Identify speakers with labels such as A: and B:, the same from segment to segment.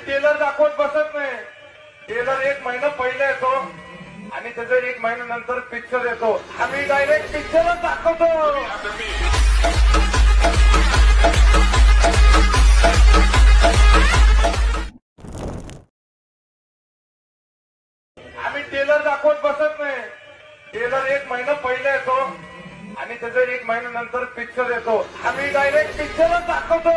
A: Teller दाखवत बसत नाही. टेलर 1 महिना पहिले येतो आणि त्याचा 1 महिन्यानंतर पिक्चर येतो. आम्ही डायरेक्ट पिक्चरच दाखवतो. आम्ही टेलर दाखवत बसत नाही. टेलर 1 महिना पहिले येतो आणि त्याचा 1 महिन्यानंतर पिक्चर येतो. आम्ही डायरेक्ट पिक्चरच दाखवतो.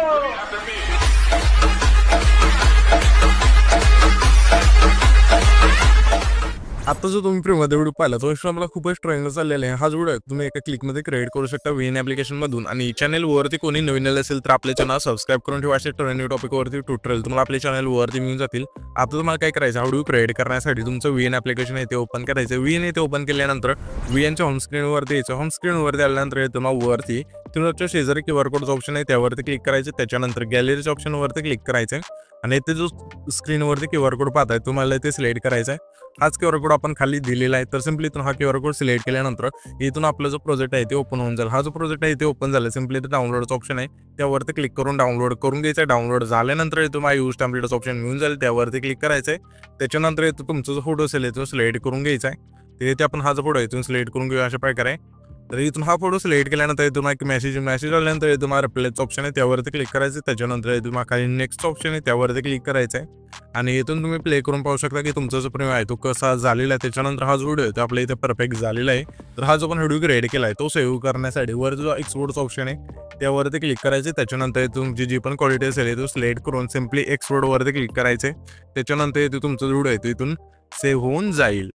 B: आता जो तुम्ही प्रीमध्ये व्हिडिओ पाहिला तो एक्स्ट्रा मला खूपच ट्रेंड चाललेला आहे. हा जो व्हिडिओ तुम्ही एका क्लिकमध्ये क्रिएट करू शकता VN ॲप्लिकेशन मधून. आणि चॅनलवरती कोणी नवीन आले असेल तर आपल्या चॅनल सबस्क्राईब करून ठेवा. असे ट्रेंडिंग टॉपिकवरती ट्युटोरियल तुम्हाला आपल्या चॅनलवरती मिळून जातील. आता तुम्हाला काय करायचं, हा व्हिडिओ क्रिएट करण्यासाठी तुमचं VN ॲप्लिकेशन येते ओपन करायचं. VN येथे ओपन केल्यानंतर VNच्या होम स्क्रीनवरती यायचं. होम स्क्रीनवरती आल्यानंतर तुम्हाला वरती तुमच्या शेजारी QR कोडचं ऑप्शन आहे त्यावरती क्लिक करायचं. त्याच्यानंतर गॅलरीच्या ऑप्शनवरती क्लिक करायचं आणि इथे जो स्क्रीनवरती QR कोड पाहताय तुम्हाला ते सिलेक्ट करायचा आहे. हाच QR कोड आपण खाली दिलेला आहे. तर सिम्पली इथून हा QR कोड सिलेक्ट केल्यानंतर इथून आपला जो प्रोजेक्ट आहे ते ओपन होऊन जाईल. हा जो प्रोजेक्ट आहे ते ओपन झाला. सिम्पली इथे डाउनलोडचं ऑप्शन आहे त्यावरती क्लिक करून डाउनलोड करून घ्यायचं आहे. डाउनलोड झाल्यानंतर इथून माझ्या यूज टेम्पलेटचं ऑप्शन मिळून जाईल त्यावरती क्लिक करायचं आहे. त्याच्यानंतर इथं तुमचा जो फोटो असेल तो सिलेक्ट करून घ्यायचा आहे. तर इथे आपण हा जो फोटो आहे इथून सिलेक्ट करून घेऊया अशा प्रकारे. तर इथून हा फोटो सिलेक्ट केल्यानंतर इथून एक मेसेज आल्यानंतर इथून तुम्हाला रिप्लायचं ऑप्शन आहे त्यावरती क्लिक करायचं. त्याच्यानंतर इथून खाली नेक्स्ट ऑप्शन आहे त्यावरती क्लिक करायचं आहे आणि इथून तुम्ही प्ले करून पाहू शकता की तुमचा जो प्रेम आहे तो कसा झालेला आहे. त्याच्यानंतर हा जो व्हिडिओ आहे तो आपल्या इथे परफेक्ट झालेला आहे. तर हा जो पण व्हिडिओ क्रिएट केला आहे तो सेव्ह करण्यासाठी वर जो एक्सपोर्टचा ऑप्शन आहे त्यावरती क्लिक करायचे. त्याच्यानंतर तुमची जी पण क्वालिटी असेल तो सिलेक्ट करून सिम्पली एक्सपोर्टवरती क्लिक करायचे. त्याच्यानंतर इथे तुमचा व्हिडिओ आहे तो इथून सेव्ह होऊन जाईल.